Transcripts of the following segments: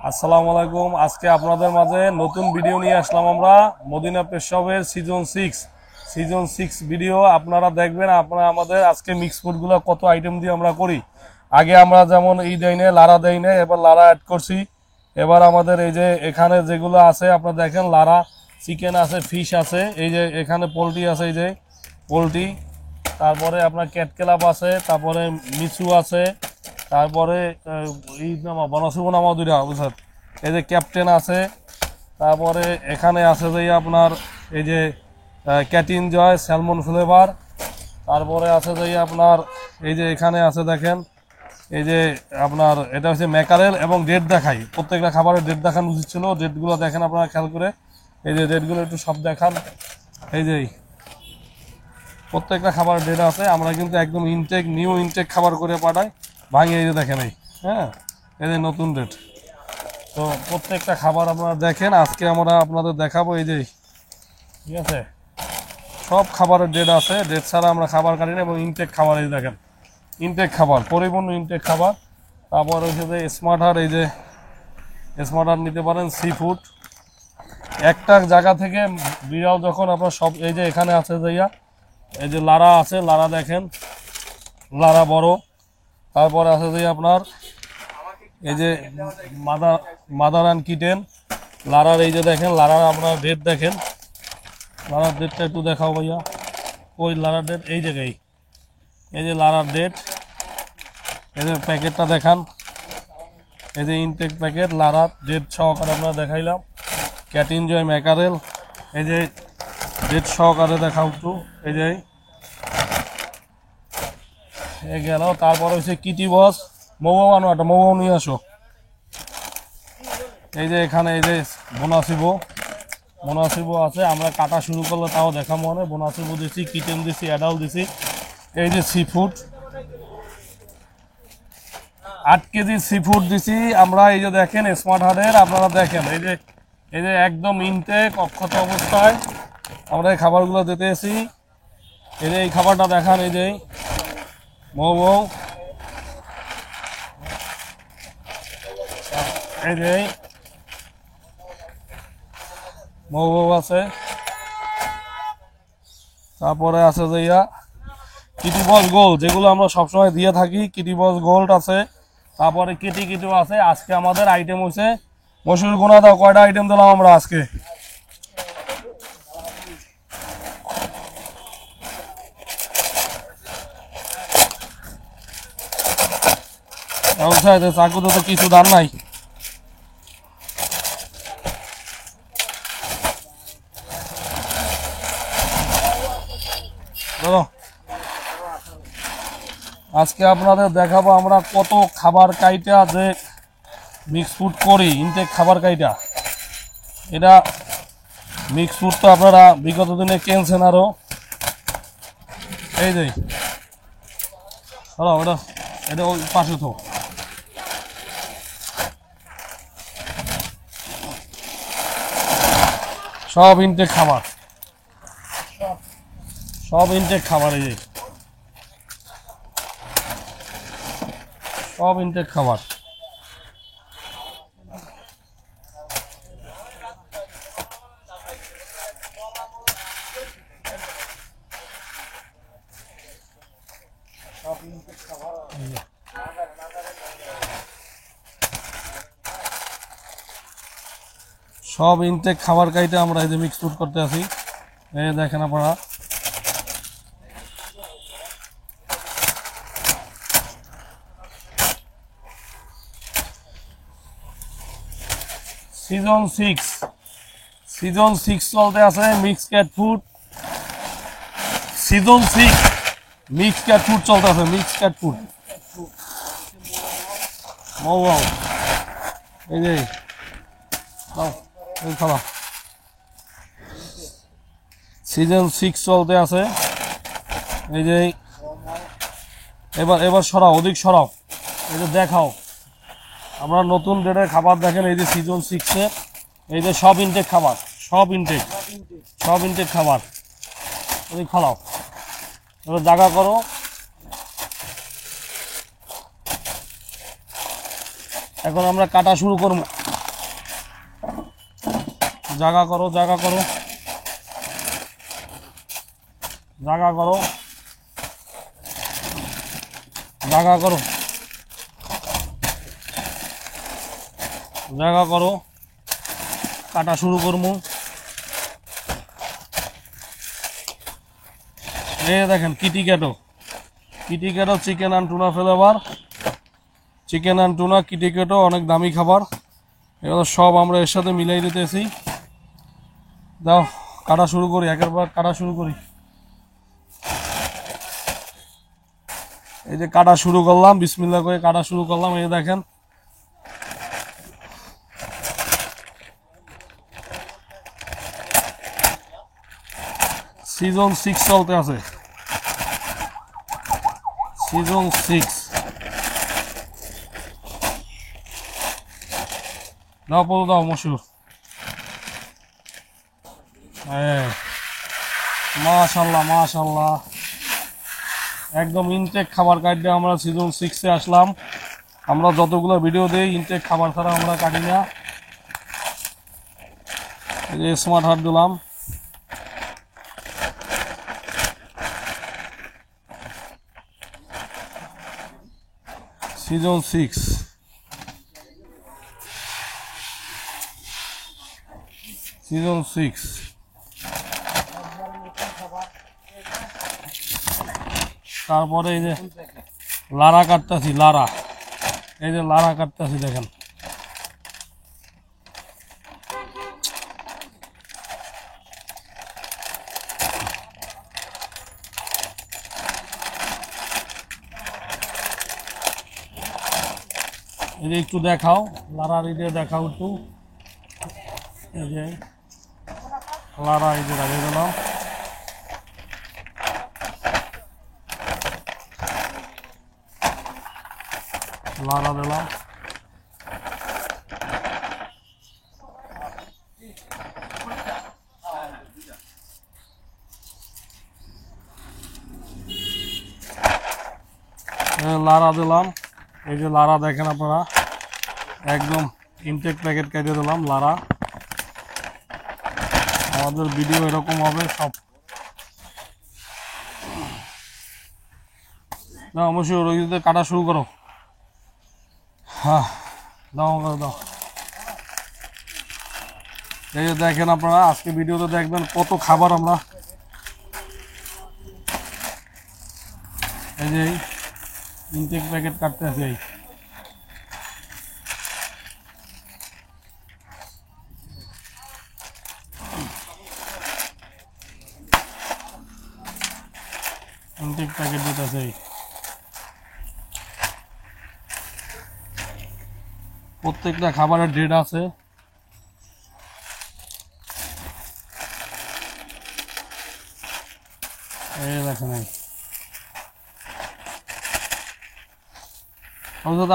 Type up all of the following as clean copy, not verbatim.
আসসালামু আলাইকুম। আজকে আপনাদের মাঝে নতুন ভিডিও নিয়ে আসলাম আমরা মদিনা পেশাবের সিজন 6 ভিডিও আপনারা দেখবেন। আপনারা আমাদের আজকে মিক্স ফুডগুলো কত আইটেম দিয়ে আমরা করি। আগে আমরা যেমন এই দেই না, লারা দেই না, এবার লারা অ্যাড করছি। এবার আমাদের এই যে এখানে যেগুলো আছে আপনারা দেখেন, লারা চিকেন আছে, ফিশ আছে, এই যে এখানে পোলট্রি আছে, এই যে পোলট্রি, তারপরে আপনার ক্যাটকেলাপ আছে, তারপরে মিচু আছে, তারপরে এই নামা বনসুব নামা দুইটা বুঝছেন, এই যে ক্যাপ্টেন আছে, তারপরে এখানে আছে যে আপনার এই যে ক্যাটিন জয় স্যালমন ফ্লেভার, তারপরে আছে যে আপনার এই যে এখানে আছে দেখেন, এই যে আপনার এটা হচ্ছে ম্যাকারেল এবং ডেট দেখাই, প্রত্যেকটা খাবারের ডেট দেখানো উচিত ছিল, ডেটগুলো দেখেন আপনারা খেয়াল করে, এই যে ডেটগুলো একটু সব দেখান, এই যে প্রত্যেকটা খাবারের ডেট আছে। আমরা কিন্তু একদম নিউ ইনটেক খাবার করে পাঠাই, ভাঙিয়ে এই যে দেখেন, এই হ্যাঁ এই যে নতুন ডেট। তো প্রত্যেকটা খাবার আপনারা দেখেন, আজকে আমরা আপনাদের দেখাবো, এই যে ঠিক আছে সব খাবারের ডেট আছে, ডেট ছাড়া আমরা খাবার কাটি না, এবং ইনটেক খাবার এই দেখেন, ইনটেক খাবার, পরিপূর্ণ ইনটেক খাবার। তারপর হচ্ছে যে স্মার্ট হার, এই যে স্মার্ট হার নিতে পারেন, সি ফুড একটা জায়গা থেকে বিড়াল যখন আপনার সব, এই যে এখানে আছে যাইয়া, এই যে লারা আছে, লারা দেখেন, লারা বড়, তারপরে আছে যে আপনার এই যে মাদার অ্যান্ড কিটেন, লারার এই যে দেখেন, লারার আপনার ডেট দেখেন, লারার ডেটটা একটু দেখাও ভাইয়া, ওই লারার ডেট এই জায়গায়, এই যে লারার ডেট, এই যে প্যাকেটটা দেখান, এই যে ইনটেক প্যাকেট, লারার ডেট সহকারে আপনারা দেখাইলাম। ক্যাটিন জয় ম্যাকারেল, এই যে ডেট সহকারে দেখাও একটু, এই যে এই গেল। তারপর হচ্ছে কিটি বস, মৌবাও আনো, একটা মৌবাও নিয়ে আসো। এই যে এখানে এই যে বোনাসিবো আছে, আমরা কাটা শুরু করলে তাও দেখা মনে, বোনাসিবো দিছি, কিটেন দিছি, অ্যাডাল দিছি। এই যে sea food 8 KG sea food দিছি আমরা, এই যে দেখেন স্মার্ট হার্টের, আপনারা দেখেন এই যে একদম ইনটেক অক্ষত অবস্থায় আমরা এই খাবারগুলো দিতে এসি। এই যে এই খাবারটা দেখান, এই যে মৌ, এই যে মৌ আছে, তারপরে আছে যে কিটি বস গোল্ড, যেগুলো আমরা সবসময় দিয়ে থাকি, কিটি বস গোল্ড আছে, তারপরে কিটিও আছে। আজকে আমাদের আইটেম হচ্ছে মসুর গোনা দাও, কয়টা আইটেম দিলাম আমরা আজকে? চাকুতে তো কিছু দাম নাই। আজকে আপনাদের দেখাবো আমরা কত খাবার কাইটা যে মিক্স ফুড করি, ইনটেক খাবার কাইটা। এটা মিক্স ফুড তো আপনারা বিগত দিনে কিনছেন আরো, এই যে এটা এটা ওই পাশে তো সব ইনটেক খাবার, সব ইনটেক খাবার, এই যে সব ইনটেক খাবার। সব ইনটেক খাবার খাইতে আমরা এই যে মিক্স ফুড করতে আছি, এই দেখেন আপনারা। সিজন 6 চলতে আছে, mix cat food season 6, mix cat food চলতে আছে, মিক্স ক্যাট ফুড মৌ, এই যে সিজন 6 চলতে আছে, এই যে এবার সরাও, অধিক সরাও, এই যে দেখাও, আমরা নতুন ডেটের খাবার দেখেন, এই যে সিজন 6-এ এই যে সব ইনটেক খাবার, সব ইনটেক খাবার, ওই খালাও, এবার জায়গা করো। এখন আমরা কাটা শুরু করব। জায়গা করো, জায়গা করো, জায়গা করো, জায়গা করো, জায়গা করো। কাটা শুরু করবো। এই দেখেন কিটিক্যাটো, কিটিক্যাটো chicken and tuna flavour, chicken and tuna কিটিক্যাটো অনেক দামি খাবার। এগুলো সব আমরা এর সাথে মিলাই দিতেছি। দাও কাটা শুরু করি, একের পর কাটা শুরু করি। এই যে কাটা শুরু করলাম, বিসমিল্লাহ করে কাটা শুরু করলাম। এই দেখেন সিজন 6 চলতে আছে, সিজন 6। দাও পড়ো, দাও মশুর। মাশাল্লাহ মাশাল্লাহ, একদম ইনটেক খাবার কাটতে আমরা সিজন 6-এ আসলাম। আমরা যতগুলো ভিডিও দিই ইনটেক খাবার ছাড়া আমরা কাটি না। এই যে স্মার্ট হার্ট দিলাম, সিজন 6, সিজন 6। তারপরে এই যে লারা কাটতেছি, লারা, এই যে লারা কাটতেছি দেখেন। এই যে একটু দেখাও, লারার এই যে দেখাও একটু। এই যে লারা, এই যে লাগিয়ে দিলাম। লারা দিলাম। লারা দিলাম। এই যে লারা দেখেন আপনারা, একদম ইনটেক প্যাকেট কেটে দিলাম লারা। আমাদের ভিডিও এরকম হবে সব। না অবশ্যই ওই কাটা শুরু করো। হ্যাঁ দাও দাও। এই যে দেখেন আপনারা, আজকে ভিডিওতে দেখবেন কত খাবার আমরা। এই যে ইনটেক প্যাকেট কাটতে আছে, এই ইনটেক প্যাকেট দিতেছে। প্রত্যেকটা খাবারের ডেট আছে। এই দেখেন,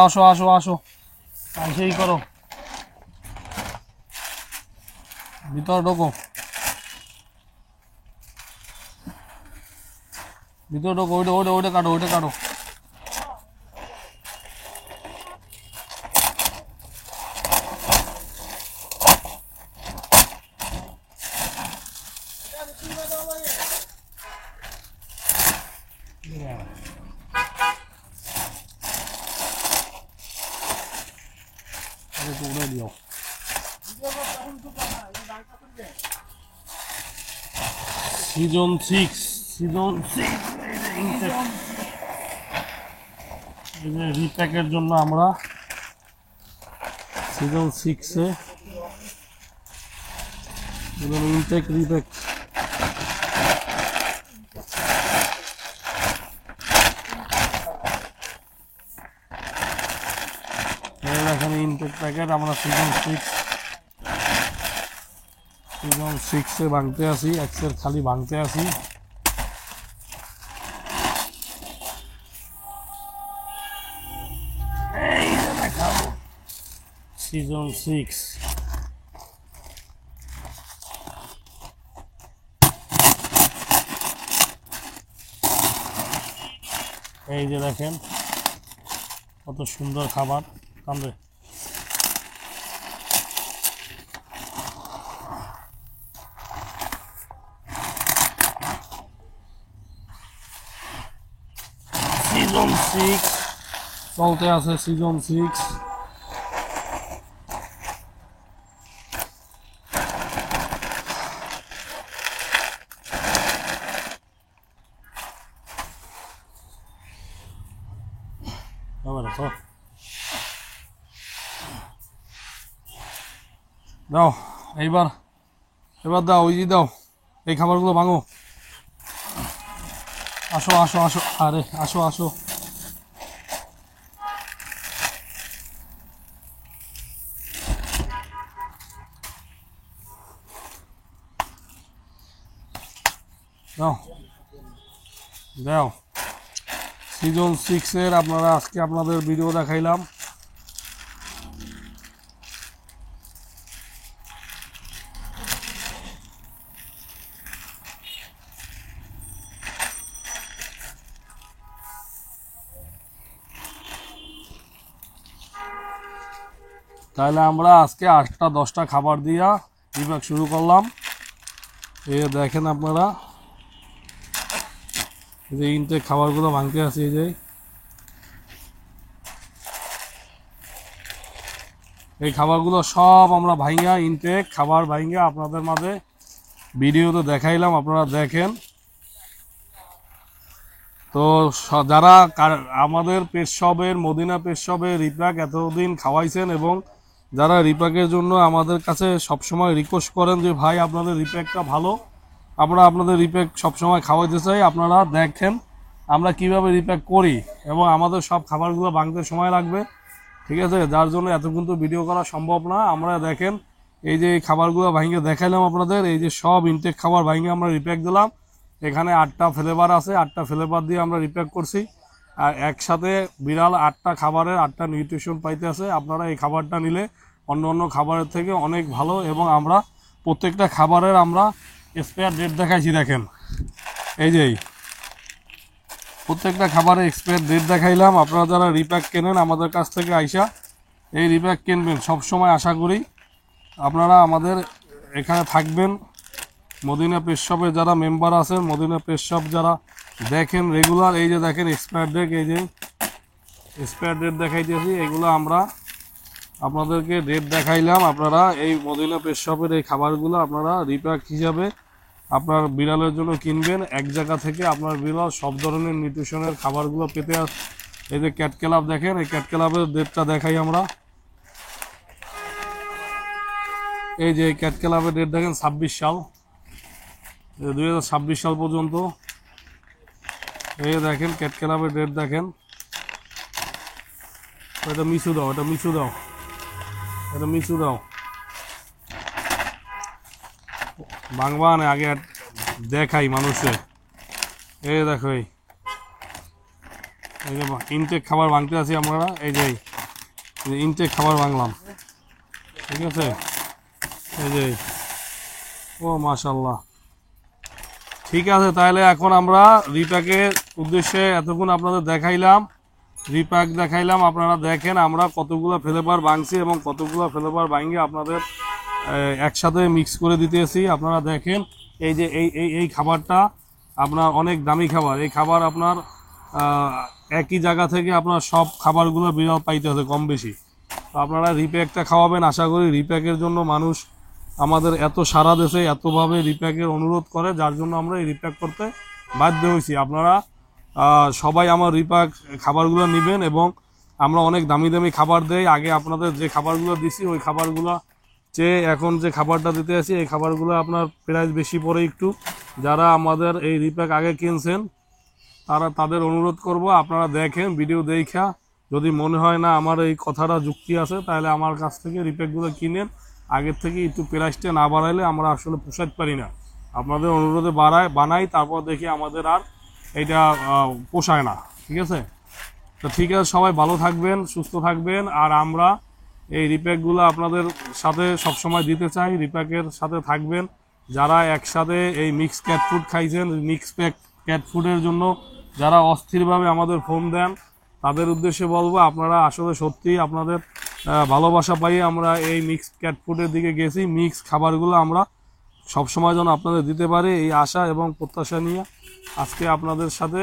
আসো আসো আসো, সেই করো, ভিতরে ঢোকো, ভিতরে ঢোকো। ওইটা ওইটা ওইটা কাটো, ওইটা কাটো। উড়ে দিও। সিজন 6, সিজন 6 রিপ্যাকের জন্য আমরা সিজন 6-এ ইনটেক রিপ্যাক। এখানে ইনটেক প্যাকেট আমরা সিজন 6-এ ভাঙতে আসি, এক্সের খালি ভাঙতে আসি। সিজন 6 এই যে দেখেন কত সুন্দর খাবার। কামড়ে সিজন 6 চলতে আছে, সিজন 6। দাও এইবার, এবার দাও, ওই দাও, এই খাবারগুলো ভাঙো। আসো আসো আসো, আরে আসো আসো। দাও দাও, সিজন 6-এর আপনারা আজকে আপনাদের ভিডিও দেখাইলাম। তাহলে আমরা আজকে 8টা 10টা খাবার দিয়া রিপ্যাক শুরু করলাম। এই দেখেন আপনারা, এই যে ইনটেক খাবারগুলো ভাঙতে আছে, এই যে এই খাবারগুলো সব আমরা ভাঙিয়া, ইনটেক খাবার ভাঙিয়া আপনাদের মাঝে ভিডিওতে দেখাইলাম, আপনারা দেখেন। তো যারা আমাদের পেট শপের, মদিনা পেট শপের রিপ্যাক এতদিন খাওয়াইছেন এবং যারা রিপ্যাকের জন্য আমাদের কাছে সবসময় রিকোয়েস্ট করেন যে ভাই আপনাদের রিপ্যাকটা ভালো, আমরা আপনাদের রিপ্যাক সবসময় খাওয়াইতে চাই, আপনারা দেখেন আমরা কিভাবে রিপ্যাক করি এবং আমাদের সব খাবারগুলো ভাঙতে সময় লাগবে, ঠিক আছে, যার জন্য এত কিন্তু ভিডিও করা সম্ভব না। আমরা দেখেন এই যে খাবারগুলো ভাঙিয়ে দেখাইলাম আপনাদের, এই যে সব ইনটেক খাবার ভাঙিয়ে আমরা রিপ্যাক দিলাম। এখানে 8টা ফ্লেভার আছে, 8টা ফ্লেভার দিয়ে আমরা রিপ্যাক করছি, আর একসাথে বিড়াল 8টা খাবারের 8টা নিউট্রিশন পাইতে আছে। আপনারা এই খাবারটা নিলে অন্য অন্য খাবারের থেকে অনেক ভালো, এবং আমরা প্রত্যেকটা খাবারের আমরা এক্সপায়ার ডেট দেখাইছি, দেখেন এই যে প্রত্যেকটা খাবারে এক্সপায়ার ডেট দেখাইলাম। আপনারা যারা রিপ্যাক কেনেন আমাদের কাছ থেকে আইসা এই রিপ্যাক কিনবেন, সবসময় আশা করি আপনারা আমাদের এখানে থাকবেন। মদিনা পেট শপে যারা মেম্বার আছেন, মদিনা পেট শপ যারা দেখেন রেগুলার, এই যে দেখেন এক্সপায়ার ডেট, এই যে এক্সপায়ার ডেট দেখাইতেছি, এগুলো আমরা আপনাদেরকে ডেট দেখাইলাম। আপনারা এই মদিনা পেট শপের এই খাবারগুলো আপনারা রিপ্যাক হিসাবে আপনার বিড়ালের জন্য কিনবেন। এক জায়গা থেকে আপনার বিড়াল সব ধরনের নিউট্রিশনের খাবারগুলো পেতে। এই যে ক্যাট ক্লাব দেখেন, এই ক্যাট ক্লাবের ডেটটা দেখাই আমরা, এই যে ক্যাট ক্লাবের ডেট দেখেন 26 সাল, 2026 সাল পর্যন্ত। এই দেখেন ক্যাট ক্লাবের ডেট দেখেন। এটা মিশু দাও, এটা মিশু দাও, এটা মিশু দাও, বাংবান আগে দেখাই মানুষে। এই দেখো এই যে ইনটেক খাবার ভাঙতে আছি আমরা, এই যে ইনটেক খাবার ভাঙলাম, ঠিক আছে, এই যে ও মাশাআল্লাহ। ঠিক আছে, তাহলে এখন আমরা রিপ্যাকের উদ্দেশ্যে এতক্ষণ আপনাদের দেখাইলাম, রিপ্যাক দেখাইলাম। আপনারা দেখেন আমরা কতগুলো ফ্লেভার ভাঙছি এবং কতগুলো ফ্লেভার ভাঙিয়ে আপনাদের একসাথে মিক্স করে দিতেছি। আপনারা দেখেন এই যে এই খাবারটা আপনার অনেক দামি খাবার, এই খাবার আপনার একই জায়গা থেকে আপনার সব খাবারগুলো বিড়াল পাইতে হবে কম বেশি। তো আপনারা রিপ্যাকটা খাওয়াবেন, আশা করি রিপ্যাকের জন্য মানুষ আমাদের এত সারা দেশে এতভাবে রিপ্যাকের অনুরোধ করে, যার জন্য আমরা এই রিপ্যাক করতে বাধ্য হয়েছি। আপনারা সবাই আমার রিপ্যাক খাবারগুলো নেবেন, এবং আমরা অনেক দামি দামি খাবার দেই। আগে আপনাদের যে খাবারগুলো দিছি ওই খাবারগুলো চেয়ে এখন যে খাবারটা দিতে আসি এই খাবারগুলো আপনার প্রাইস বেশি পড়ে একটু। যারা আমাদের এই রিপ্যাক আগে কিনছেন তাদের অনুরোধ করব আপনারা দেখেন, ভিডিও দেখা যদি মনে হয় না আমার এই কথাটা যুক্তি আছে, তাহলে আমার কাছ থেকে রিপ্যাকগুলো কিনেন। আগের থেকে একটু প্রাইসটা না বাড়াইলে আমরা আসলে পোষাতে পারি না। আপনাদের অনুরোধে বানাই, তারপর দেখি আমাদের আর এইটা পোষায় না, ঠিক আছে। তো ঠিক আছে, সবাই ভালো থাকবেন, সুস্থ থাকবেন। আর আমরা এই রিপ্যাকগুলো আপনাদের সাথে সবসময় দিতে চাই, রিপ্যাকের সাথে থাকবেন। যারা একসাথে এই মিক্স ক্যাট ফুড খাইছেন, মিক্স ক্যাট ফুডের জন্য যারা অস্থিরভাবে আমাদের ফোন দেন, তাদের উদ্দেশ্যে বলবো আপনারা আসলে সত্যি আপনাদের ভালোবাসা পাই আমরা এই মিক্স ক্যাট ফুডের দিকে গেছি। মিক্স খাবারগুলো আমরা সবসময় যেন আপনাদের দিতে পারি এই আশা এবং প্রত্যাশা নিয়ে আজকে আপনাদের সাথে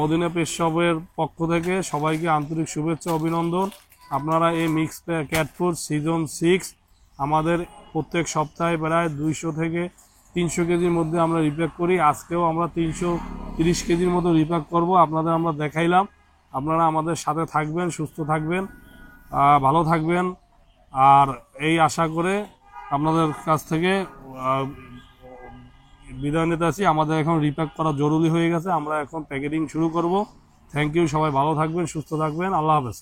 মদিনা পেট শপের পক্ষ থেকে সবাইকে আন্তরিক শুভেচ্ছা অভিনন্দন। আপনারা এই মিক্স ক্যাট ফুড সিজন 6 আমাদের প্রত্যেক সপ্তাহে প্রায় 200 থেকে 300 কেজির মধ্যে আমরা রিপ্যাক করি। আজকেও আমরা 330 কেজির মতো রিপ্যাক করব, আপনাদের আমরা দেখাইলাম। আপনারা আমাদের সাথে থাকবেন, সুস্থ থাকবেন, ভালো থাকবেন। আর এই আশা করে আপনাদের কাছ থেকে বিদায় নিতে আছি। আমাদের এখন রিপ্যাক করা জরুরি হয়ে গেছে, আমরা এখন প্যাকেটিং শুরু করব। থ্যাংক ইউ, সবাই ভালো থাকবেন, সুস্থ থাকবেন, আল্লাহ হাফেজ।